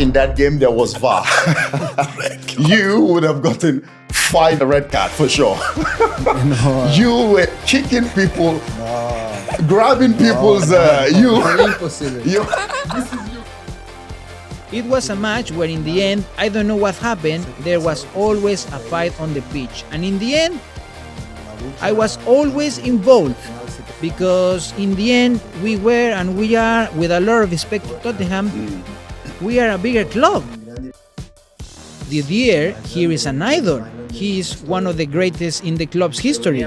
in that game there was VAR, you would have gotten 5 red card for sure. No. You were kicking people, grabbing people's. Impossible. You. It was a match where in the end, I don't know what happened, there was always a fight on the pitch. And in the end, I was always involved. Because in the end, we were and we are, with a lot of respect to Tottenham, we are a bigger club. Didier here is an idol. He is one of the greatest in the club's history.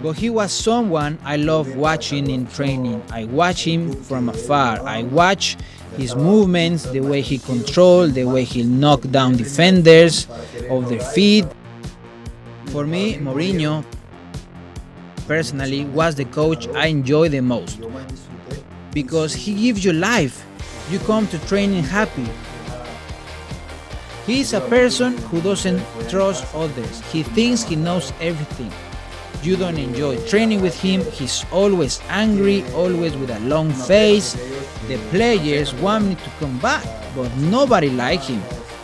But he was someone I love watching in training. I watch him from afar. I watch his movements, the way he controls, the way he knock down defenders off their feet. For me, Mourinho, personally, was the coach I enjoy the most. Because he gives you life. You come to training happy. He is a person who doesn't trust others. He thinks he knows everything. You don't enjoy training with him. He's always angry, always with a long face. The players want me to come back, but nobody likes him.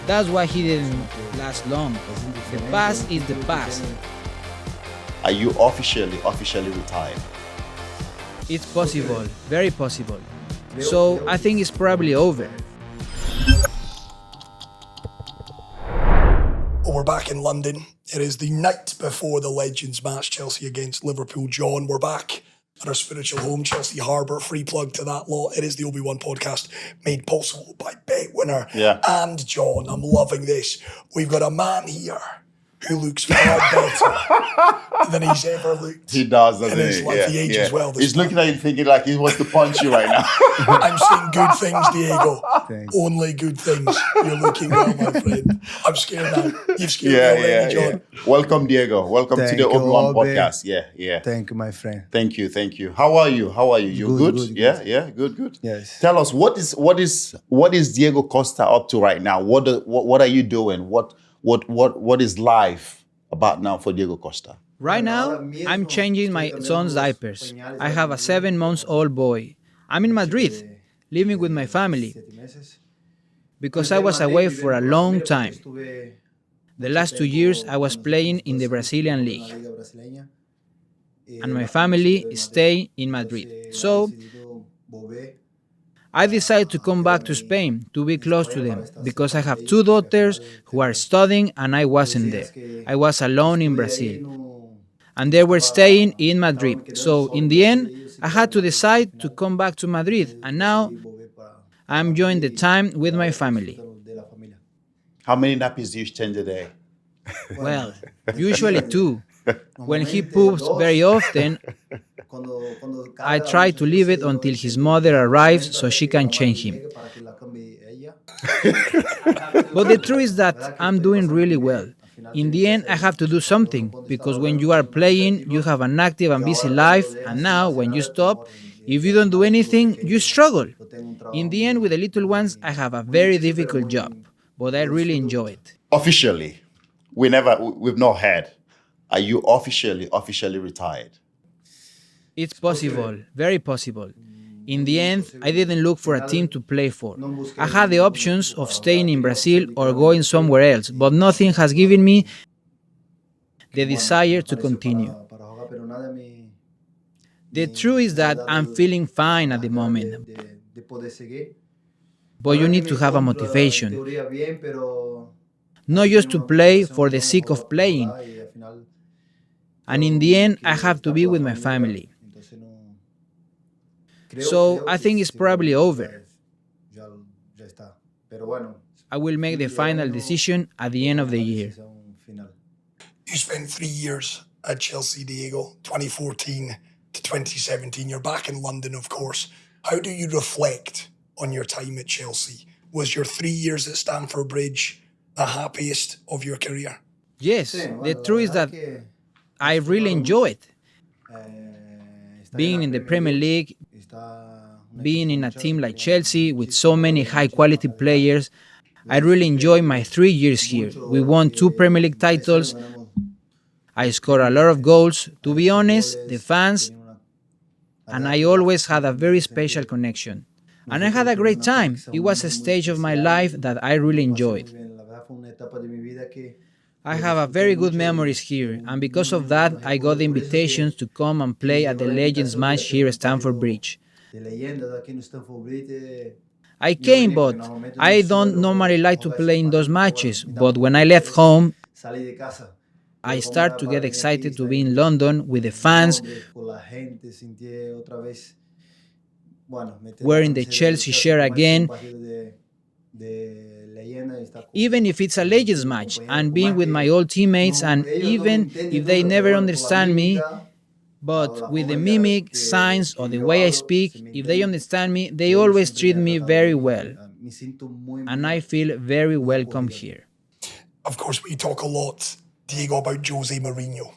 That's why he didn't last long. The past is the past. Are you officially retired? It's possible, very possible. So I think it's probably over. We're back in London. It is the night before the Legends match, Chelsea against Liverpool. John, we're back at our spiritual home, Chelsea Harbour. Free plug to that lot. It is the Obi-Wan podcast made possible by Bet Winner. Yeah. And John, I'm loving this. We've got a man here who looks far better than he's ever looked. He does, doesn't in his he? life. He ages well. This He's man. looking at you thinking like he wants to punch you right now. I'm seeing good things, Diego. Thanks. Only good things. You're looking well, my friend. I'm scared now. You've scared me already, John. Welcome, Diego. Welcome Thank to the you, Obi-Wan Obi. podcast. Yeah. Thank you, my friend. Thank you. How are you? You good? Good. Yeah. Good. Yes. Tell us what is Diego Costa up to right now? What are you doing? What is life about now for Diego Costa? Right now, I'm changing my son's diapers. I have a 7-month-old boy. I'm in Madrid, living with my family, because I was away for a long time. The last 2 years, I was playing in the Brazilian league, and my family stay in Madrid. So, I decided to come back to Spain to be close to them, because I have 2 daughters who are studying and I wasn't there. I was alone in Brazil, and they were staying in Madrid. So in the end, I had to decide to come back to Madrid, and now I'm enjoying the time with my family. How many nappies do you change a day? Well, usually 2. When he poops very often, I try to leave it until his mother arrives so she can change him. But the truth is that I'm doing really well. In the end, I have to do something, because when you are playing, you have an active and busy life, and now, when you stop, if you don't do anything, you struggle. In the end, with the little ones, I have a very difficult job, but I really enjoy it. Officially, we've not heard. Are you officially retired? It's possible, very possible. In the end, I didn't look for a team to play for. I had the options of staying in Brazil or going somewhere else, but nothing has given me the desire to continue. The truth is that I'm feeling fine at the moment, but you need to have a motivation, not just to play for the sake of playing. And in the end, I have to be with my family. So I think it's probably over. I will make the final decision at the end of the year. You spent 3 years at Chelsea, Diego, 2014 to 2017. You're back in London, of course. How do you reflect on your time at Chelsea? Was your 3 years at Stamford Bridge the happiest of your career? Yes, the truth is that I really enjoy it. Being in the Premier League, being in a team like Chelsea with so many high-quality players, I really enjoy my 3 years here. We won 2 Premier League titles. I scored a lot of goals. To be honest, the fans and I always had a very special connection. And I had a great time. It was a stage of my life that I really enjoyed. I have a very good memories here, and because of that, I got the invitations to come and play at the Legends match here at Stamford Bridge. I came, but I don't normally like to play in those matches. But when I left home, I start to get excited to be in London with the fans, wearing the Chelsea shirt again, even if it's a Legends match, and being with my old teammates, and even if they never understand me, but with the mimic, signs, or the way I speak, if they understand me, they always treat me very well. And I feel very welcome here. Of course, we talk a lot, Diego, about Jose Mourinho.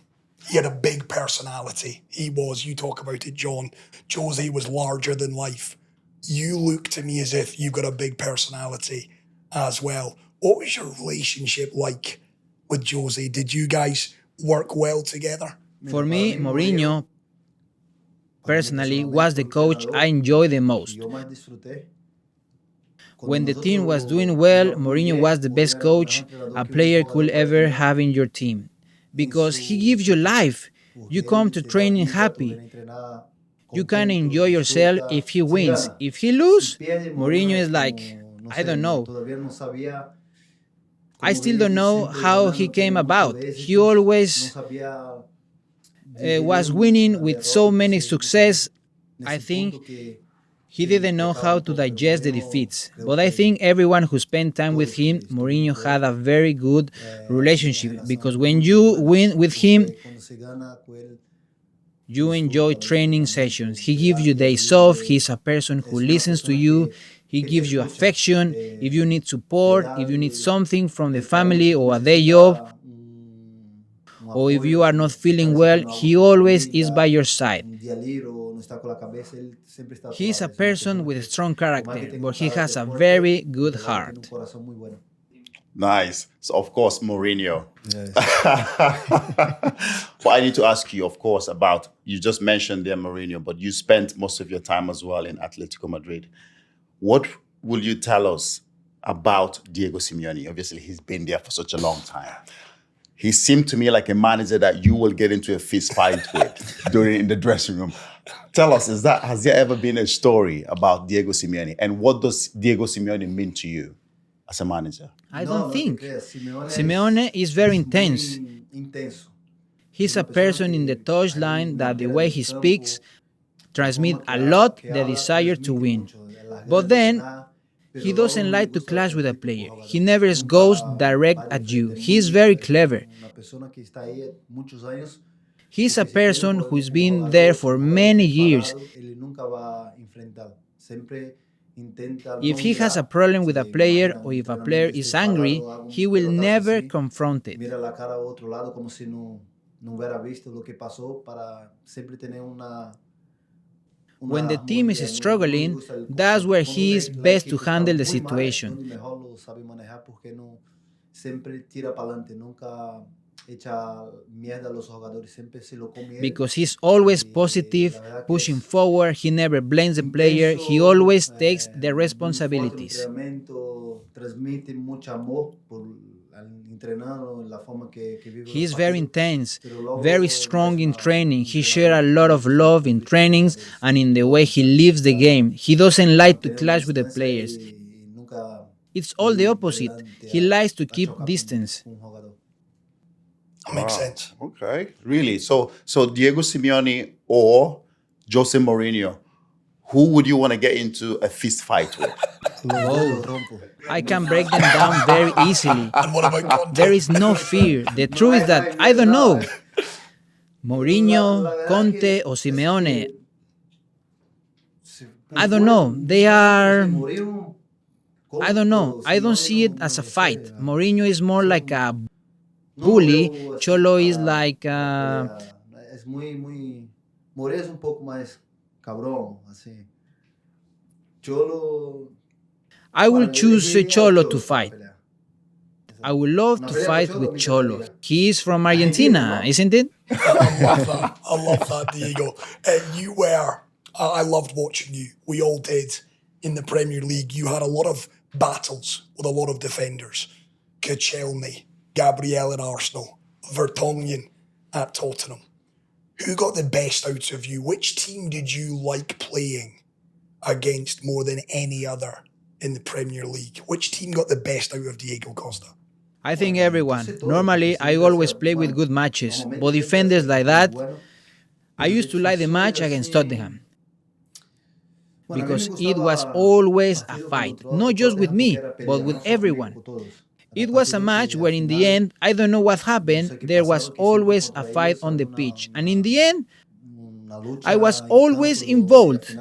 He had a big personality. You talk about it, John. Jose was larger than life. You look to me as if you've got a big personality as well. What was your relationship like with Jose? Did you guys work well together? For me, Mourinho, personally, was the coach I enjoyed the most. When the team was doing well, Mourinho was the best coach a player could ever have in your team. Because he gives you life. You come to training happy. You can enjoy yourself if he wins. If he loses, Mourinho is like, I don't know. I still don't know how he came about. He always was winning with so many success. I think he didn't know how to digest the defeats. But I think everyone who spent time with him, Mourinho had a very good relationship, because when you win with him, you enjoy training sessions. He gives you days off. He's a person who listens to you. He gives you affection. If you need support, if you need something from the family or a day off, or if you are not feeling well, he always is by your side. He is a person with a strong character, but he has a very good heart. Nice. So, of course, Mourinho. Yes. But I need to ask you, of course, about, you just mentioned there Mourinho, but you spent most of your time as well in Atletico Madrid. What will you tell us about Diego Simeone? Obviously, he's been there for such a long time. He seemed to me like a manager that you will get into a fist fight with in the dressing room. Tell us, has there ever been a story about Diego Simeone? And what does Diego Simeone mean to you as a manager? I don't think. Simeone is very intense. He's a person in the touchline that the way he speaks transmits a lot the desire to win. But then, he doesn't like to clash with a player. He never goes direct at you. He's very clever. He's a person who's been there for many years. If he has a problem with a player, or if a player is angry, he will never confront it. When the team is struggling, that's where he is best to handle the situation. Because he's always positive, pushing forward, he never blames the player, he always takes the responsibilities. He's very intense, very strong in training. He shares a lot of love in trainings and in the way he lives the game. He doesn't like to clash with the players. It's all the opposite. He likes to keep distance. That makes sense. Okay, really. So Diego Simeone or Jose Mourinho, who would you want to get into a fist fight with? I can break them down very easily. And what about Conte? There is no fear. The truth is that I don't know. Mourinho, Conte, or Simeone. I don't know. They are... I don't know. I don't see it as a fight. Mourinho is more like a bully. Cholo is like... Mourinho es un poco más cabrón, así. Cholo... I will choose Cholo to fight. I would love to fight with Cholo. He is from Argentina, isn't it? I love that, Diego. I loved watching you. We all did. in the Premier League, you had a lot of battles with a lot of defenders. Koscielny, Gabriel at Arsenal, Vertonghen at Tottenham. Who got the best out of you? Which team did you like playing against more than any other in the Premier League? Which team got the best out of Diego Costa? I think everyone. Normally, I always play with good matches, but defenders like that, I used to like the match against Tottenham because it was always a fight, not just with me, but with everyone. It was a match where in the end, I don't know what happened, there was always a fight on the pitch. And in the end, I was always involved.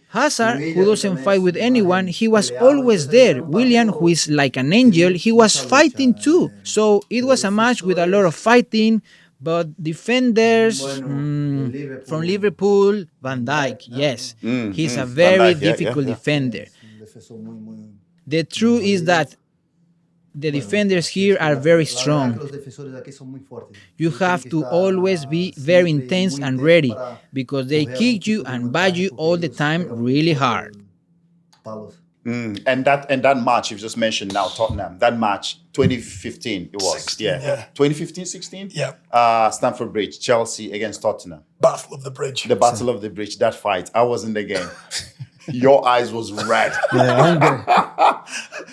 Hazard, who doesn't fight with anyone, he was always there. Willian, who is like an angel, he was fighting too. So it was a match with a lot of fighting, but defenders from Liverpool, Van Dijk, yes. He's a very difficult defender. The truth is that the defenders here are very strong. You have to always be very intense and ready because they kick you and bite you all the time really hard. And that match you've just mentioned now, Tottenham, that match, 2015 it was. 16, yeah. yeah. 2015, 16? Yeah. Stamford Bridge, Chelsea against Tottenham. Battle of the Bridge. The Battle of the Bridge, that fight. I was in the game. Your eyes was red.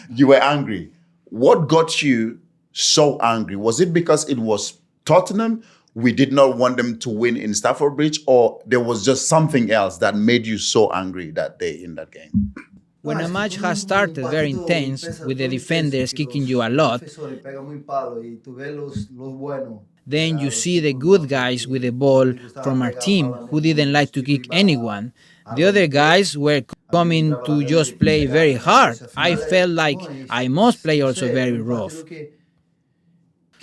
You were angry. What got you so angry? Was it because it was Tottenham? We did not want them to win in Stamford Bridge, or there was just something else that made you so angry that day in that game? When a match has started very intense, with the defenders kicking you a lot, then you see the good guys with the ball from our team who didn't like to kick anyone. The other guys were coming to just play very hard. I felt like I must play also very rough.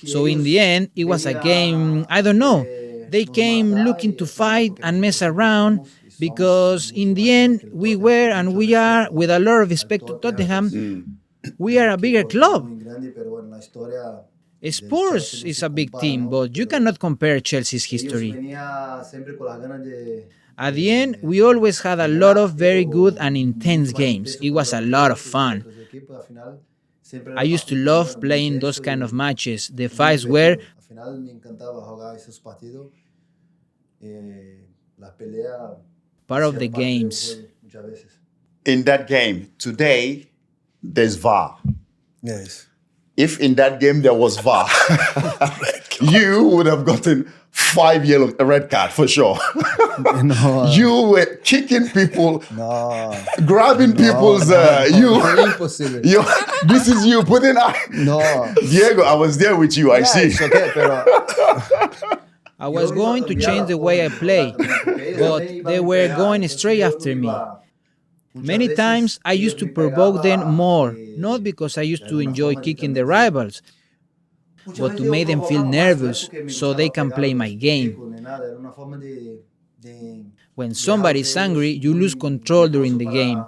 So in the end, it was a game, I don't know. They came looking to fight and mess around because in the end, we were and we are, with a lot of respect to Tottenham, we are a bigger club. Spurs is a big team, but you cannot compare Chelsea's history. At the end, we always had a lot of very good and intense games. It was a lot of fun. I used to love playing those kind of matches. The fights were part of the games. In that game, today, there's VAR. Yes. If in that game there was VAR, you would have gotten 5 yellow, a red card for sure. No. You were kicking people, No. grabbing people's. Impossible. This is you putting. No. Diego, I was there with you. I see. It's okay, pero I was going to change the way I play, but they were going straight after me. Many times I used to provoke them more, not because I used to enjoy kicking the rivals, but to make them feel nervous so they can play my game. When somebody is angry, you lose control during the game.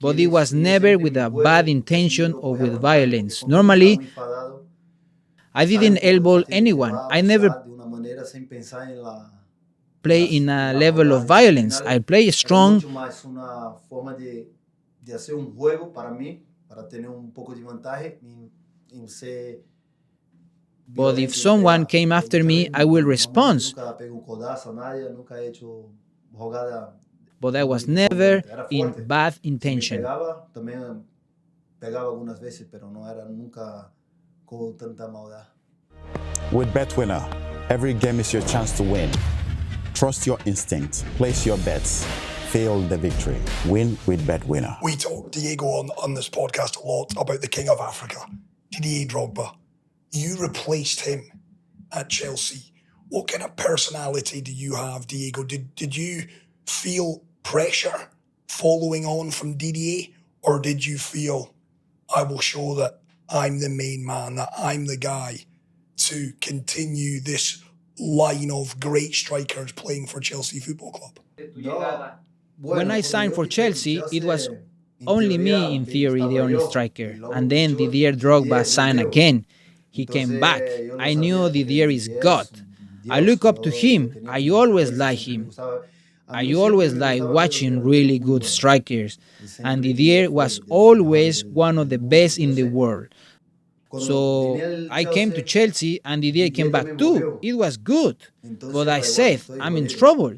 But it was never with a bad intention or with violence. Normally, I didn't elbow anyone. I never play in a level of violence. I play strong. But if someone came after me, I will respond. But I was never in bad intention. With BetWinner, every game is your chance to win. Trust your instinct. Place your bets. Feel the victory. Win with BetWinner. We talk, Diego, on this podcast a lot about the King of Africa, Didier Drogba. You replaced him at Chelsea. What kind of personality do you have, Diego? Did you feel pressure following on from Didier? Or did you feel, I will show that I'm the main man, that I'm the guy to continue this line of great strikers playing for Chelsea Football Club? When I signed for Chelsea, it was only me, in theory, the only striker. And then Didier Drogba signed again. He came back. I knew Didier is God. I look up to him. I always like him. I always like watching really good strikers, and Didier was always one of the best in the world. So I came to Chelsea and Didier came back too. It was good. But I said, I'm in trouble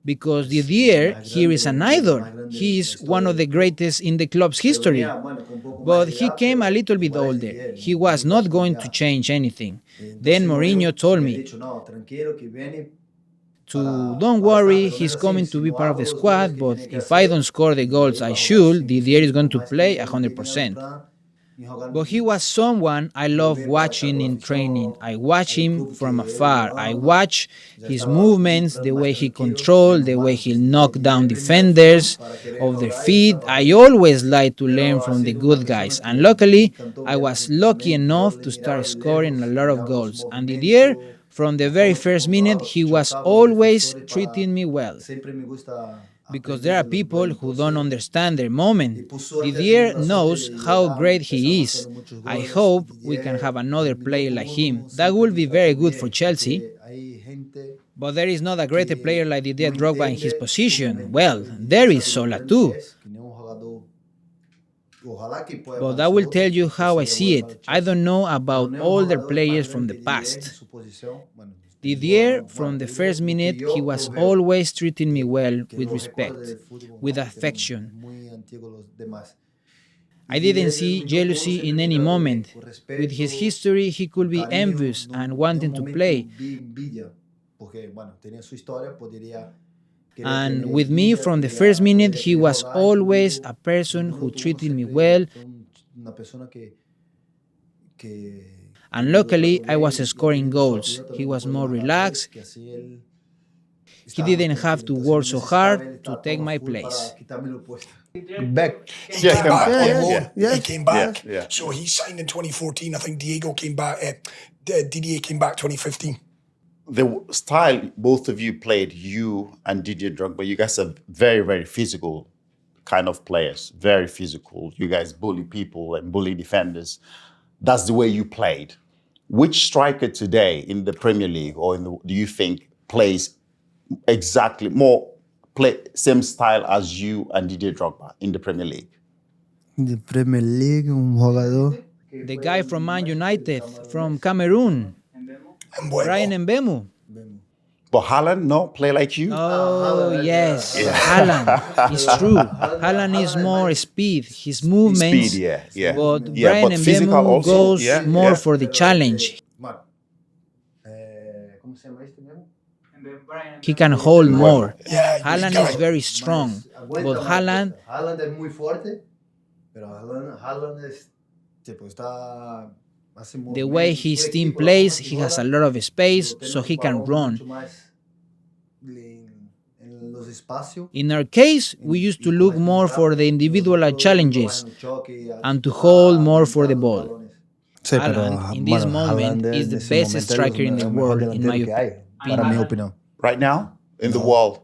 because Didier here is an idol. He is one of the greatest in the club's history. But he came a little bit older. He was not going to change anything. Then Mourinho told me to don't worry, he's coming to be part of the squad, but if I don't score the goals I should, Didier is going to play 100%. But he was someone I love watching in training. I watch him from afar. I watch his movements, the way he controls, the way he knock down defenders of their feet. I always like to learn from the good guys. And luckily, I was lucky enough to start scoring a lot of goals. And Didier, from the very first minute, he was always treating me well. Because there are people who don't understand their moment. Didier knows how great he is. I hope we can have another player like him. That would be very good for Chelsea. But there is not a greater player like Didier Drogba in his position. Well, there is Sola too. But I will tell you how I see it. I don't know about older players from the past. Didier, from the first minute, he was always treating me well, with respect, with affection. I didn't see jealousy in any moment. With his history, he could be envious and wanting to play. And with me, from the first minute, he was always a person who treated me well. And luckily, I was scoring goals. He was more relaxed. He didn't have to work so hard to take my place. Back. He came back on loan. yeah, He came back. yeah. So he signed in 2014. I think Didier came back 2015. The style both of you played, you and Didier Drogba, you guys are very, very physical kind of players. Very physical. You guys bully people and bully defenders. That's the way you played. Which striker today in the Premier League or do you think plays exactly same style as you and Didier Drogba in the Premier League? The Premier League, jugador. The guy from Man United, from Cameroon, Brian Mbemu. But Haaland, no, play like you? Oh, yes, Haaland. It's true. Haaland is more speed, his movements. Speed, yeah. But Yeah, Brian but physical Mbemu also, goes yeah, more yeah. for the challenge. He can hold more. Yeah, Haaland is very strong. But Haaland, Haaland es muy fuerte, pero Haaland es, tipo, está... the way his team plays, he has a lot of space, so he can run. In our case, we used to look more for the individual challenges and to hold more for the ball. Haaland, in this moment, is the best striker in the world, in my opinion. Right now? In the world?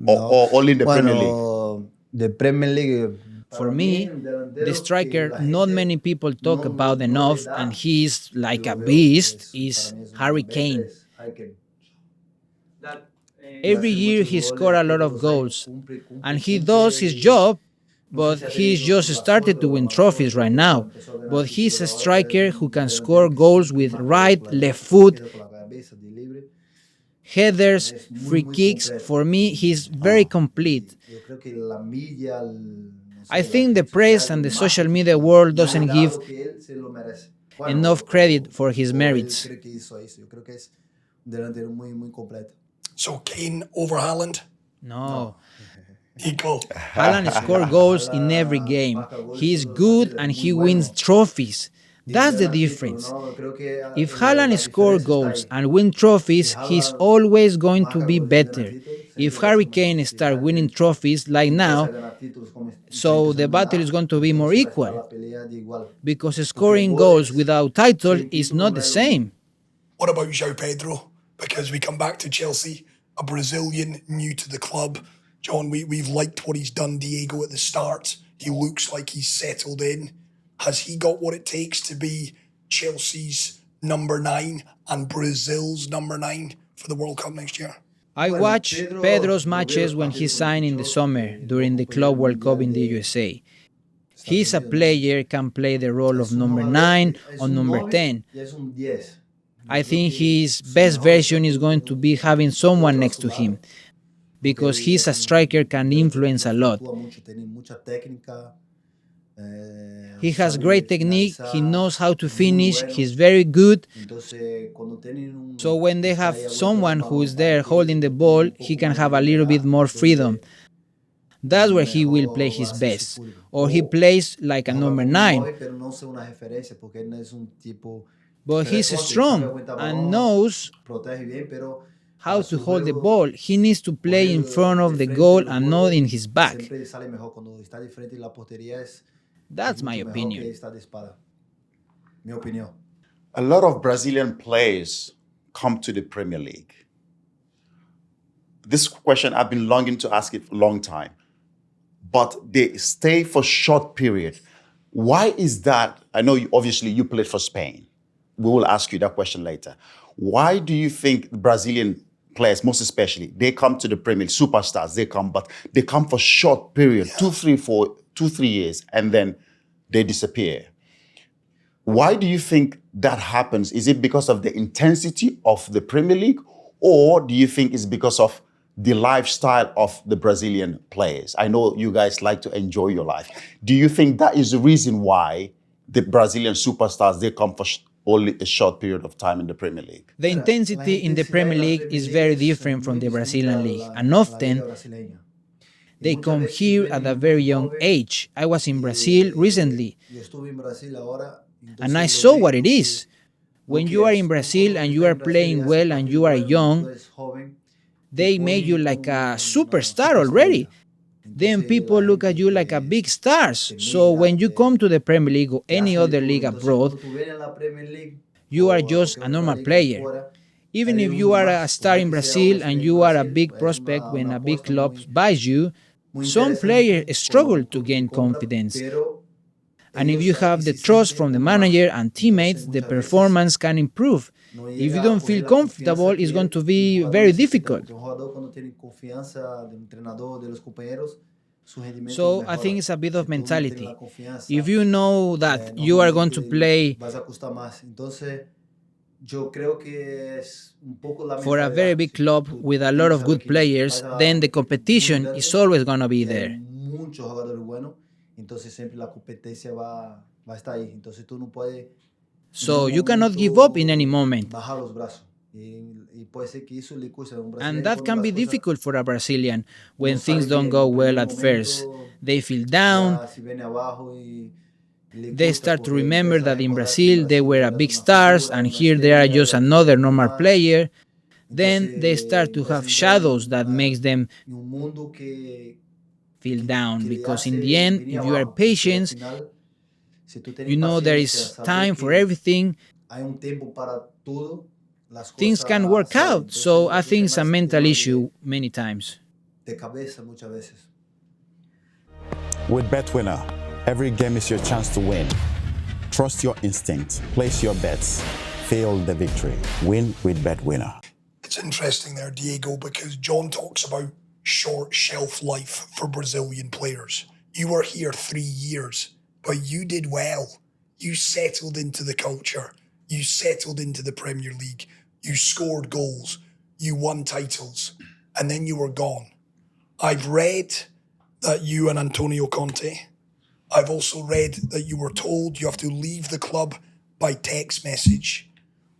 Or only in the Premier League? The Premier League. For me, the striker not many people talk about enough, and he is like a beast, is Harry Kane. Every year he scores a lot of goals, and he does his job, but he's just started to win trophies right now. But he's a striker who can score goals with right, left foot, headers, free kicks. For me, he's very complete. I think the press and the social media world doesn't give enough credit for his merits. So Kane over Haaland? No. Equal. Haaland scores goals in every game. He is good and he wins trophies. That's the difference. If Haaland scores goals and wins trophies, he's always going to be better. If Harry Kane starts winning trophies like now, so the battle is going to be more equal. Because scoring goals without title is not the same. What about João Pedro? Because we come back to Chelsea, a Brazilian new to the club. John, we've liked what he's done, Diego, at the start. He looks like he's settled in. Has he got what it takes to be Chelsea's number 9 and Brazil's number 9 for the World Cup next year? I watched Pedro's matches when he signed in the summer during the Club World Cup in the USA. He's a player, can play the role of number 9 or number 10. I think his best version is going to be having someone next to him because he's a striker, can influence a lot. He has great technique, he knows how to finish, he's very good. So when they have someone who is there holding the ball, he can have a little bit more freedom. That's where he will play his best. Or he plays like a number 9. But he's strong and knows how to hold the ball. He needs to play in front of the goal and not in his back. That's my opinion. A lot of Brazilian players come to the Premier League. This question I've been longing to ask it for a long time, but they stay for short period. Why is that? I know obviously you played for Spain. We will ask you that question later. Why do you think Brazilian players, most especially, they come to the Premier League, superstars, they come, but they come for short period, 2-3 years, and then they disappear? Why do you think that happens? Is it because of the intensity of the Premier League, or do you think it's because of the lifestyle of the Brazilian players? I know you guys like to enjoy your life. Do you think that is the reason why the Brazilian superstars, they come for only a short period of time in the Premier League? The intensity in the Premier League is very different from the Brazilian league, and often they come here at a very young age. I was in Brazil recently, and I saw what it is. When you are in Brazil and you are playing well and you are young, they made you like a superstar already. Then people look at you like a big stars. So when you come to the Premier League or any other league abroad, you are just a normal player. Even if you are a star in Brazil and you are a big prospect when a big club buys you, some players struggle to gain confidence. And if you have the trust from the manager and teammates, the performance can improve. If you don't feel comfortable, it's going to be very difficult. So I think it's a bit of mentality. If you know that you are going to play for a very big club with a lot of good players, then the competition is always going to be there. So you cannot give up in any moment. And that can be difficult for a Brazilian when things don't go well at first. They feel down. They start to remember that in Brazil they were a big stars and here they are just another normal player. Then they start to have shadows that makes them feel down, because in the end, if you are patient, you know there is time for everything. Things can work out. So I think it's a mental issue many times. With BetWinner, every game is your chance to win. Trust your instinct. Place your bets. Feel the victory. Win with BetWinner. It's interesting there, Diego, because John talks about short shelf life for Brazilian players. You were here 3 years, but you did well. You settled into the culture. You settled into the Premier League. You scored goals. You won titles. And then you were gone. I've read that you and Antonio Conte, I've also read that you were told you have to leave the club by text message.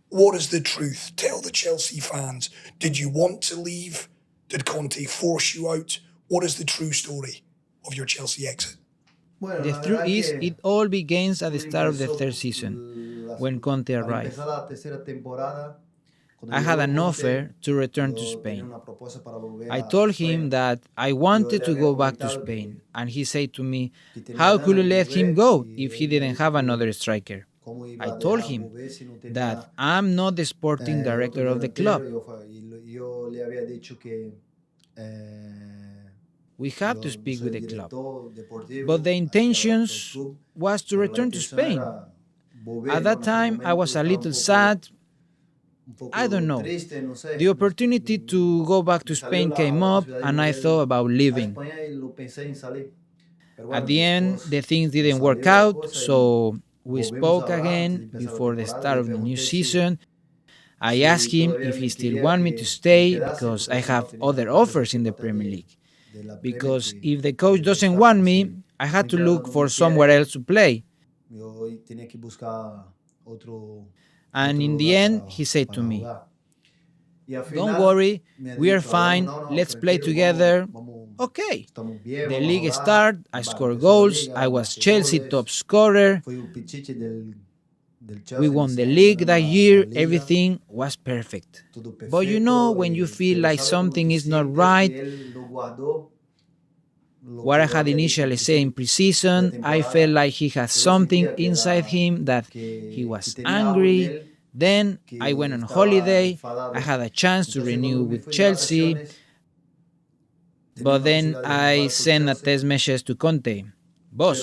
What is the truth? Tell the Chelsea fans. Did you want to leave? Did Conte force you out? What is the true story of your Chelsea exit? The truth is, it all begins at the start of the third season, when Conte arrived. I had an offer to return to Spain. I told him that I wanted to go back to Spain, and he said to me, how could you let him go if he didn't have another striker? I told him that I'm not the sporting director of the club. We have to speak with the club. But the intentions was to return to Spain. At that time, I was a little sad I don't know. The opportunity to go back to Spain came up, and I thought about leaving. At the end, the things didn't work out, so we spoke again before the start of the new season. I asked him if he still wanted me to stay because I have other offers in the Premier League. Because if the coach doesn't want me, I had to look for somewhere else to play. And in the end, he said to me, "Don't worry, we are fine, let's play together." Okay. The league started, I scored goals, I was Chelsea top scorer. We won the league that year, everything was perfect. But you know, when you feel like something is not right, what I had initially said in pre-season, I felt like he had something inside him that he was angry. Then I went on holiday, I had a chance to renew with Chelsea, but then I sent a text message to Conte. "Boss,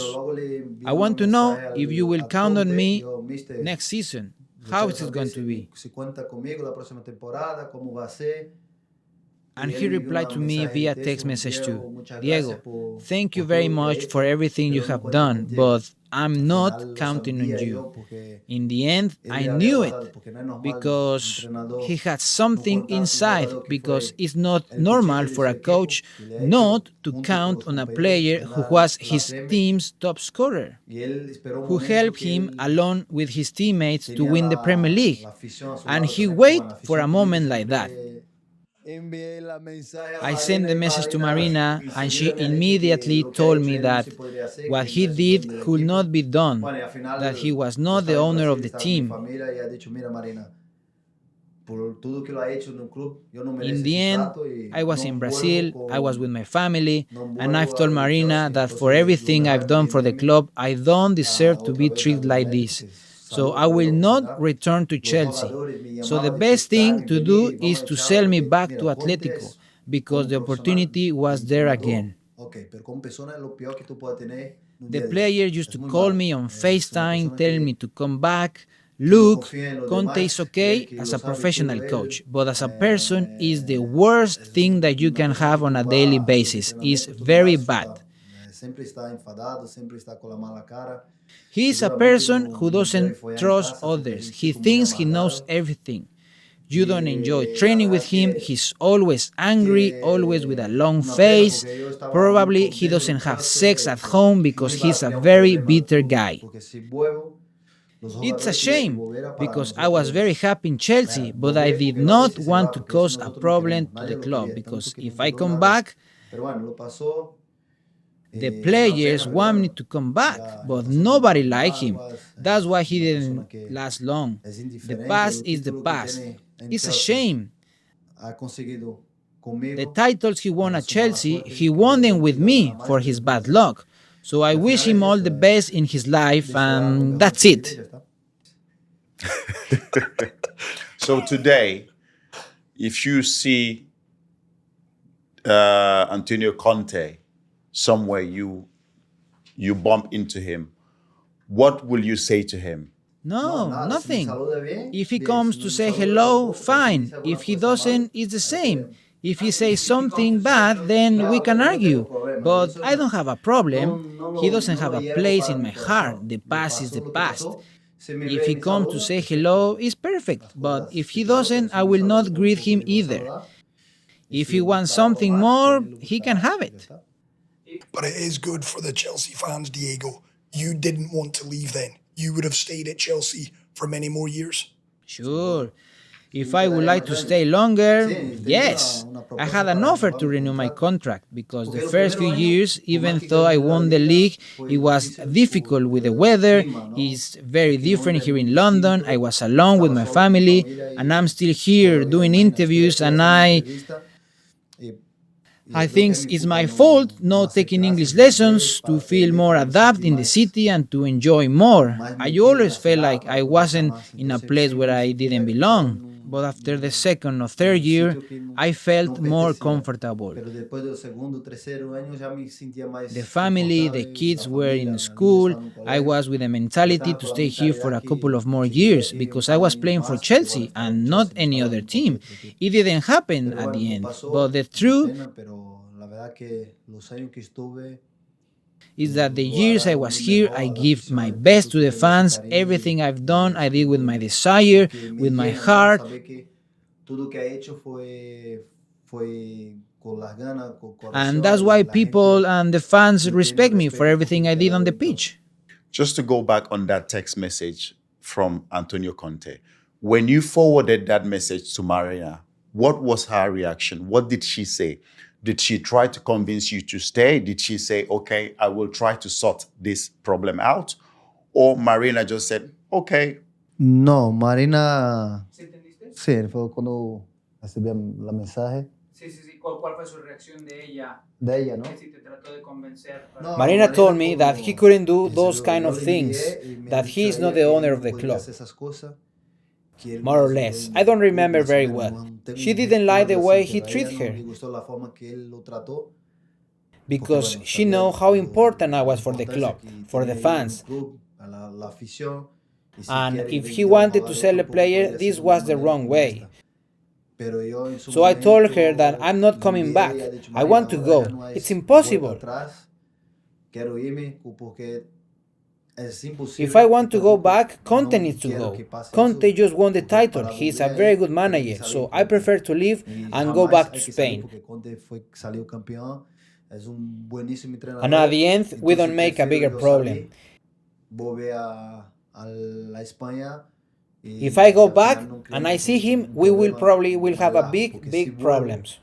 I want to know if you will count on me next season. How is it going to be?" And he replied to me via text message too, "Diego, thank you very much for everything you have done, but I'm not counting on you." In the end, I knew it because he had something inside, because it's not normal for a coach not to count on a player who was his team's top scorer, who helped him along with his teammates to win the Premier League. And he waited for a moment like that. I sent the message to Marina, and she immediately told me that what he did could not be done, that he was not the owner of the team. In the end, I was in Brazil, I was with my family, and I've told Marina that for everything I've done for the club, I don't deserve to be treated like this. So I will not return to Chelsea. So the best thing to do is to sell me back to Atletico, because the opportunity was there again. The player used to call me on FaceTime telling me to come back. Look, Conte is okay as a professional coach, but as a person is the worst thing that you can have on a daily basis. It's very bad. He is a person who doesn't trust others. He thinks he knows everything. You don't enjoy training with him. He's always angry, always with a long face. Probably he doesn't have sex at home because he's a very bitter guy. It's a shame because I was very happy in Chelsea, but I did not want to cause a problem to the club, because if I come back, the players want me to come back, but nobody liked him. That's why he didn't last long. The past is the past. It's a shame. The titles he won at Chelsea, he won them with me for his bad luck. So I wish him all the best in his life, and that's it. So today, if you see Antonio Conte somewhere, you bump into him, what will you say to him? No, nothing. If he comes to say hello, fine. If he doesn't, it's the same. If he says something bad, then we can argue. But I don't have a problem. He doesn't have a place in my heart. The past is the past. If he comes to say hello, it's perfect. But if he doesn't, I will not greet him either. If he wants something more, he can have it. But it is good for the Chelsea fans, Diego. You didn't want to leave then. You would have stayed at Chelsea for many more years. Sure. If I would like to stay longer, yes. I had an offer to renew my contract because the first few years, even though I won the league, it was difficult with the weather. It's very different here in London. I was alone with my family, and I'm still here doing interviews, and I think it's my fault not taking English lessons to feel more adapted in the city and to enjoy more. I always felt like I wasn't in a place where I didn't belong. but after the second or third year, I felt more comfortable. Pero después del segundo, tercero año ya me sentía más The family, the confortable, kids la were familia, in la school. niña estaba en un I colegio. was with the mentality to stay here for a couple of more years because I was playing for Chelsea and not any other team. It didn't happen Pero at the bueno, end. pasó, But the una truth pena, pero la verdad que los años que estuve is that the years I was here, I give my best to the fans. Everything I've done, I did with my desire, with my heart. saber que tudo que ha hecho fue con las ganas, con corazón, And that's y why la people gente and the fans me tiene respect me for respeto everything I porque did on the cada pitch. Just to go back on that text message from Antonio Conte, when you forwarded that message to Marina, what was her reaction? What did she say? Did she try to convince you to stay? Did she say, okay, I will try to sort this problem out? Or Marina just said, okay. No, Marina. Sí, fue cuando recibí la mensaje Sí. ¿Cuál fue su reacción de ella? de ella, ¿no? Si te trató de convencer. No, Marina told me that he couldn't do en those serio, kind yo of le things, envié y me ha that dicho he is a not ella the que owner no of the podía club. hacer esas cosas, que él More or no es el less. dueño I don't del club, remember más o very menos, well. no tengo She un didn't like the recuerdo way así, he pero a ella treated no her le gustó la forma que él lo trató, because porque, she bueno, know sabía how lo- important I la was for the importancia club, que for the tenía ella en fans. el club, a la afición, y si And quiere if he vender un wanted to jugador sell a tampoco player, podía this ser de una was the manera wrong como way. esta. Pero yo en su So I told her that momento I'm not le coming envié back. y ha dicho, I want to "Marina, ahora go. ya no hay It's vuelta impossible. atrás, quiero irme porque es imposible If I want que to go tampoco back, Conte no needs to quiero go. que pase Conte eso, just won the porque title. para He's a volver very ahí good tiene que manager. salir So I Conte. prefer to leave Y and go jamás back to hay que salir Spain. porque Conte salió campeón, es un buenísimo entrenador. And at the end, we Entonces don't make a prefiero bigger yo problem. salir, volver a la España. Y If I go al final back no and creemos I see un him, we will problema probably will más have a largo, big, porque si big vuelvo problems.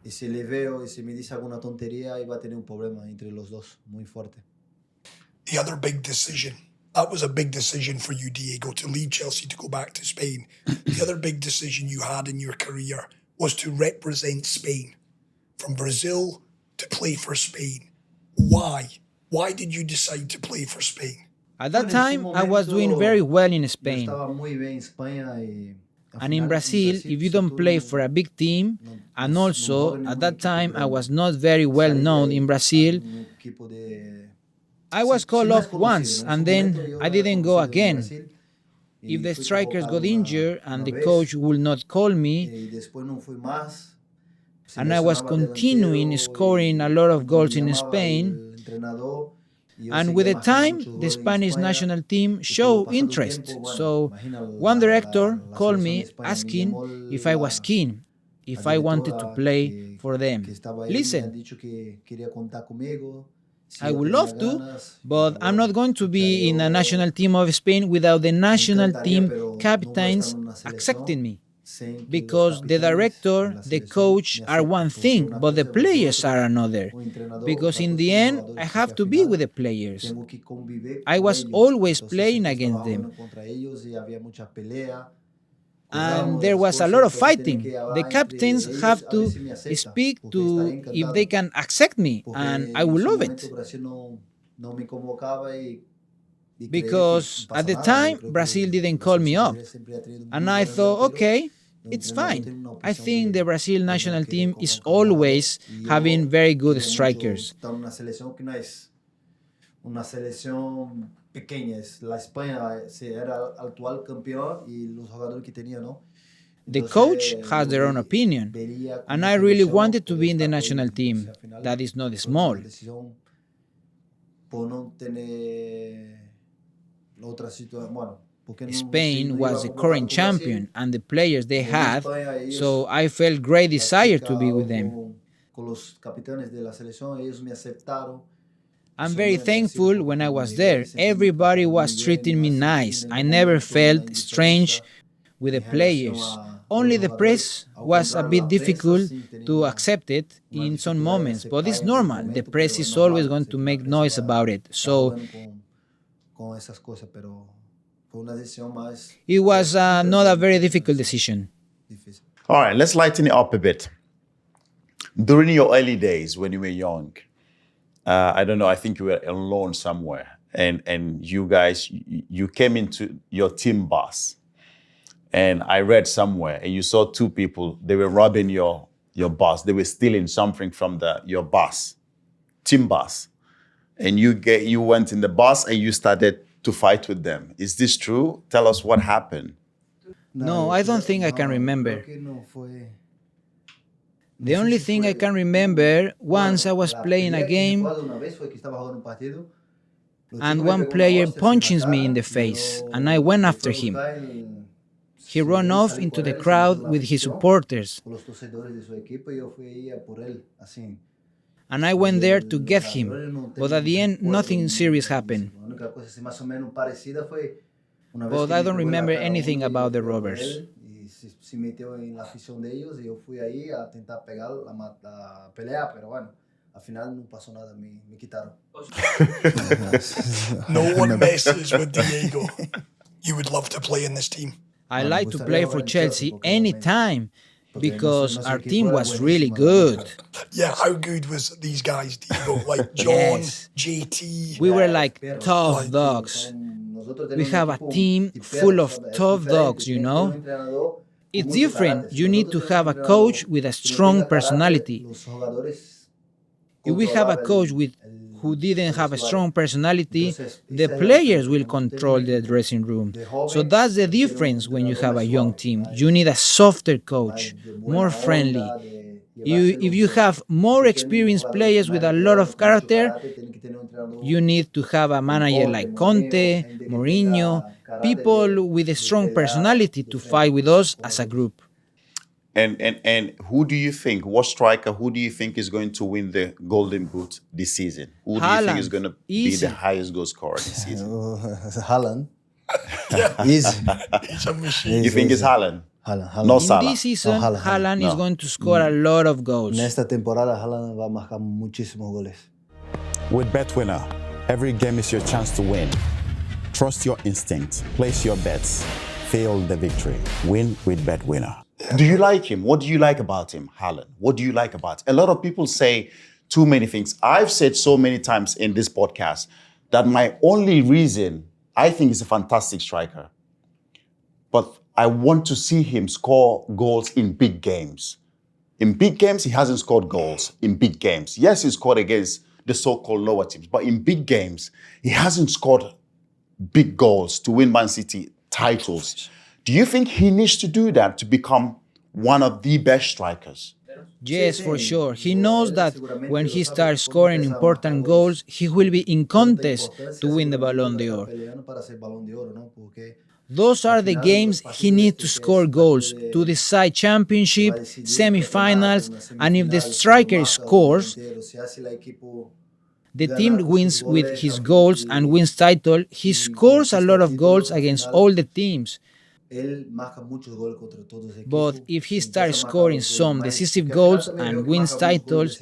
y si le veo y si me dice alguna tontería, ahí va a tener un problema entre los dos muy fuerte. The other big decision, that was a big decision for you, Diego, to leave Chelsea to go back to Spain. The other big decision you had in your career was to represent Spain, from Brazil to play for Spain. Why? Why did you decide to play for Spain? At that Bueno, en su time, I was doing momento, very well in Yo Spain. estaba muy bien en España y al And in final, Brazil, if you don't tú play no- for a big team, no- and no also juegas en at ningún that equipo time I grande. was not very well Salí de known ahí in a Brazil, un equipo de- I was sí, called más up conocido, once ¿no? En and su then momento yo I era didn't go conocido en again. Brasil y If the fui strikers convocado got injured and una the vez, coach would not call me, y después no fui más. Se and I was lesionaba continuing delantero scoring y a lot of cuando goals me in llamaba Spain, el entrenador, y yo and seguía with the marcando time, muchos the goles en Spanish España, national team y showed pasado el interest. tiempo, bueno, So imagina one director la called selección de me España, me asking llamó if I was keen, if I wanted to directora play for them. que estaba ahí, me ha Listen, dicho que quería contar conmigo, si I yo would tenía love to, ganas, but digo, I'm bueno, not going to pucha, be in a yo national team of Spain without the me national encantaría, team pero no voy a estar captains en una selección accepting me. sin que los Because the capitanes de director, la the selección coach me are acepten, one porque thing, una but the cosa es players vosotros, are another. un entrenador, Because otra in cosa the son los end, jugadores, I porque have al to be final with the players. tengo que convivir I con was ellos. always Entonces playing siempre estaba against them. jugando contra ellos y había muchas peleas. And Cuidábamos de there las was a cosas, lot of entonces tenía fighting. que The hablar entre captains ellos, have a ver to si me aceptan, speak porque to estaría if encantado. they can accept me, Porque and I en would su love momento it. Brasil no me convocaba y creía que Because no at pasa the nada. Yo time, creo que Brazil didn't la call me selección up. brasileña siempre ha tenido muy And I buenos thought, delanteros. okay, Un it's entrenador fine. tiene una I opción think the Brazil de no national querer team is convocar jugadores. always Y yo having very good quería mucho strikers. estar en una selección que no es una selección pequeña. La España era el actual campeón y los jugadores que tenía, ¿no? The coach Entonces, has yo their own opinion. vería con And mucha I really ilusión wanted to poder be in the estar con national ellos. team. Entonces, al final, That is not fue small. una decisión por no tener otra situación. Bueno, porque no, si Spain no iba was a the convocar current con Brasil, champion and the players they como had, España, ellos so I felt great desire to be with them. con los capitanes de la selección, ellos me aceptaron. I'm Soy very muy agradecido thankful porque when I cuando was llegué there. sentí me Everybody trataron was muy bien, treating me no sentí nice. en I ningún never momento felt una strange indiferencia with the en relación players. a Only los the jugadores. press Al was a contrario, bit la prensa difficult sí tenía to una accept it una in some dificultad en moments, but it's aceptar en algún normal. The momento, press pero is es always normal. going Sé to que la make prensa noise va about it. está So jugando con esas cosas, pero fue una decisión más it was not a very inteligente, difficult más decision. difícil. All right, let's lighten it up a bit. During your early days when you were young, I don't know, I think you were on loan somewhere, and you guys, you came into your team bus, And I read somewhere, and you saw two people, they were robbing your bus. They were stealing something from your bus, team bus. And you went in the bus and you started to fight with them. Is this true? Tell us what happened. No, I don't think I can remember. Creo que no fue. The only thing I can remember, once I was playing a game and one player punches me in the face, and I went after him. He ran off into the crowd with his supporters, and I went there to get him, but at the end nothing serious happened. But I don't remember anything about the robbers. Se meteu na afición de ellos y yo fui ahí a tentar pegar la pelea, pero bueno, al final no pasó nada, me quitaron. No one messes with Diego. You would love to play in this team. I like to play for Chelsea anytime because our team was really good. Yeah, how good was these guys, Diego? Like John, Yes. JT. We were like tough dogs. We have a team full of tough dogs, you know? It's different. You need to have a coach with a strong personality. If we have a coach who didn't have a strong personality, the players will control the dressing room. So that's the difference when you have a young team. You need a softer coach, more friendly. If you have more experienced players with a lot of character, you need to have a manager like Conte, Mourinho, people with a strong personality to fight with us as a group. And who do you think, what striker, who do you think is going to win the Golden Boot this season? Who do you think is going to be the highest goal scorer this season? Haaland. Easy. He's a machine. You think it's Haaland? Haaland. No In Salah. this season, No, Haaland. Haaland is No. going to score a lot of goals. Nesta temporada Haaland va a marcar muchísimos goles. With BetWinner, every game is your chance to win. Trust your instinct, place your bets, feel the victory. Win with BetWinner. Do you like him? What do you like about him, Haaland? What do you like about him? A lot of people say too many things. I've said so many times in this podcast that my only reason I think he's a fantastic striker, but I want to see him score goals in big games. In big games, he hasn't scored goals in big games. Yes, he scored against the so-called lower teams, but in big games, he hasn't scored big goals to win Man City titles. Do you think he needs to do that to become one of the best strikers? Yes, for sure. He knows that when he starts scoring important goals, he will be in contest to win the Ballon d'Or. Those are the games he needs to score goals to decide championship, semi-finals, and if the striker scores, the team wins with his goals and wins title. He scores a lot of goals against all the teams. But if he starts scoring some decisive goals and wins titles,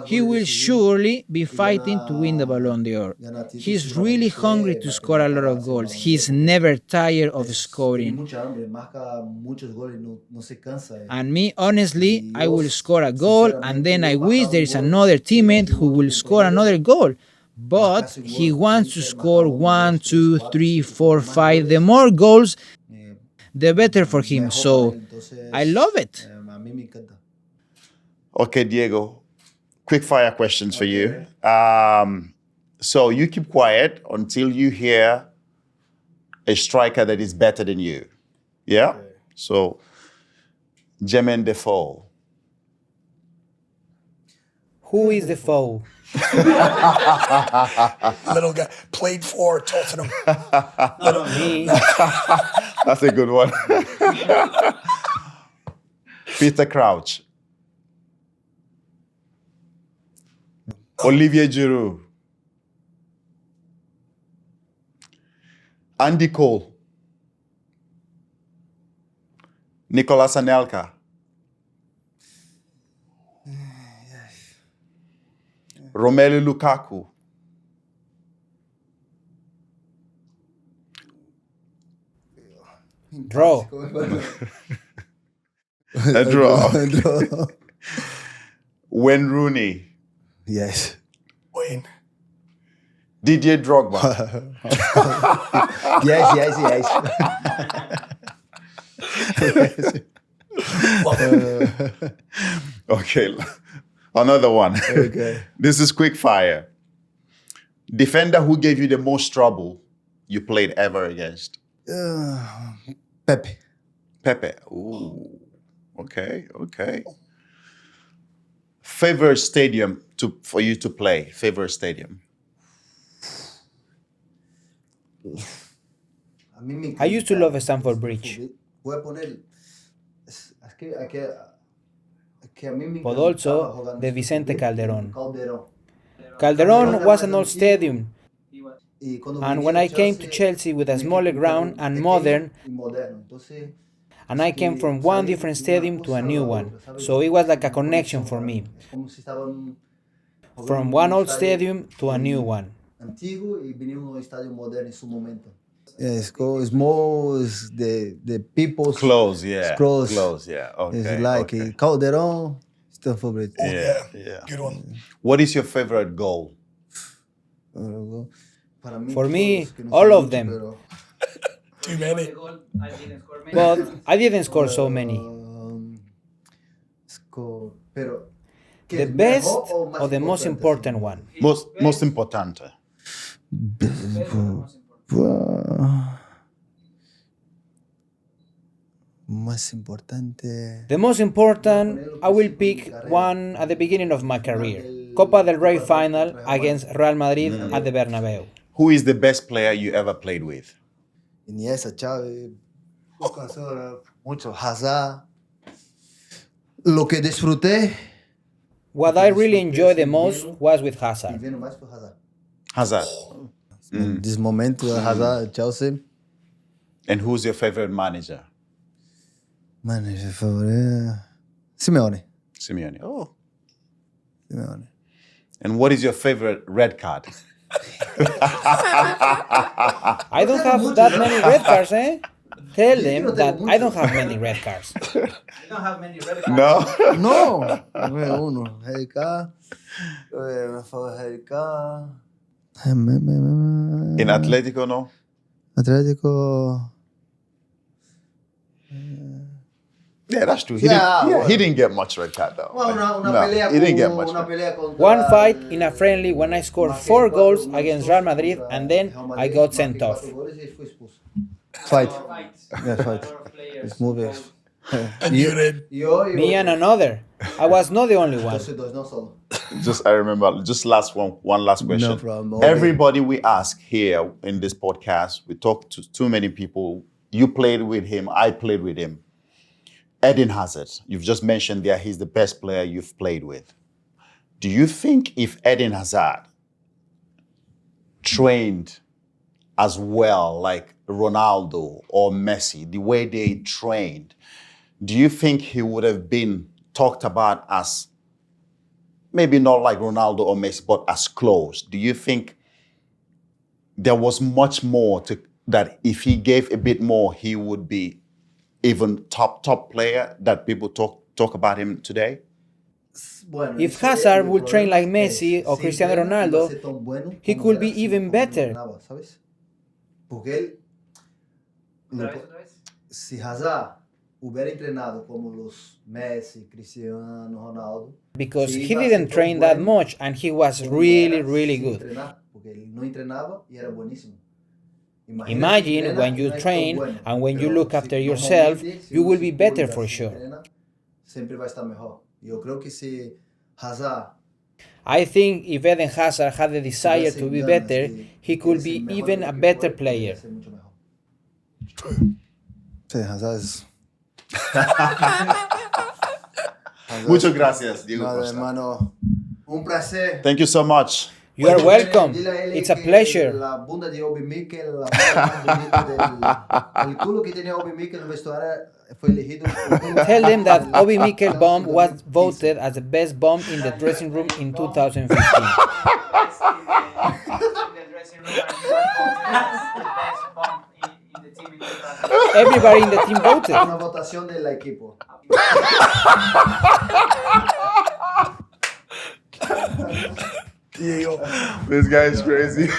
he will surely be fighting to win the Ballon d'Or. He's really hungry to score a lot of goals. He's never tired of scoring. And me, honestly, I will score a goal and then I wish there is another teammate who will score another goal. But he wants to score 1, 2, 3, 4, 5. The more goals, the better for him. So I love it. Okay, Diego, quick fire questions for you. So you keep quiet until you hear a striker that is better than you. Yeah? Okay. So, Jermaine Defoe. Who is Defoe? Little guy. Played for Tottenham. Me. That's a good one. Peter Crouch. Olivier Giroud. Andy Cole. Nicolas Anelka. Romelu Lukaku. Draw. A draw. Wayne Rooney. Yes. Wayne. Didier Drogba. Yes. Okay, another one. Okay. This is quick fire. Defender who gave you the most trouble you played ever against? Pepe. Pepe. Ooh. Okay. Favorite stadium for you to play? Favorite stadium? I used to love Stamford Bridge. But also the Vicente Calderón. Calderón was an old stadium, and when I came to Chelsea with a smaller ground and modern, and I came from one different stadium to a new one, so it was like a connection for me, from one old stadium to a new one. It's more the people's Close, yeah. Close. Close, yeah. Okay. It's like okay. Calderón, Stamford Bridge. Yeah. Good one. What is your favorite goal? For me, all of them. Too many. But I didn't score so many. The best or the most important one? Most important. Más importante. The most important, I will pick one at the beginning of my career. Copa del Rey final against Real Madrid at the Bernabeu. Who is the best player you ever played with? Iniesta, Chávez, mucho Hazard. Lo que disfruté. What I really enjoyed the most was with Hazard. Hazard. This moment, Hazard, Chelsea. And who's your favorite manager? Manager favorite. Simeone. Simeone. Oh. Simeone. And what is your favorite red card? I don't have that many red cards, eh? Tell them that I don't have many red cards. You don't have many red cards. No? No. Uno. Harry Kane. Harry Kane. In Atletico, no? Atlético. Yeah, that's true. Yeah, He didn't get much red card though. He didn't get much. One fight in a friendly when I scored 4 goals against Real Madrid and then I got sent off. Fight. Yeah, fight. It's moving. You're in. Me and another. I was not the only one. I remember one last question. No problem. Everybody we ask here in this podcast, we talk to too many people. You played with him, I played with him. Eden Hazard, you've just mentioned there he's the best player you've played with. Do you think if Eden Hazard trained as well like Ronaldo or Messi, the way they trained, do you think he would have been talked about as maybe not like Ronaldo or Messi, but as close? Do you think there was much more that if he gave a bit more, he would be even top player that people talk about him today? If Hazard would train like Messi or Cristiano Ronaldo, he could be even better. Si Hazard hubiera entrenado como los Messi, Cristiano Ronaldo, because he didn't train that much and he was really, really good. Imagine when you train and when you look after yourself, you will be better for sure. I think if Eden Hazard had the desire to be better, he could be even a better player. Muchas gracias, Diego Costa. Hermano, un placer. Thank you so much. You are welcome. It's a pleasure. La bunda de Obi Mikel, el culo que tenía Obi Mikel en el vestuario fue elegido. Tell them that Obi Mikel bomb was voted as the best bomb in the dressing room in 2015. Everybody in the team voted. Una votación del equipo. Diego, This guy is crazy.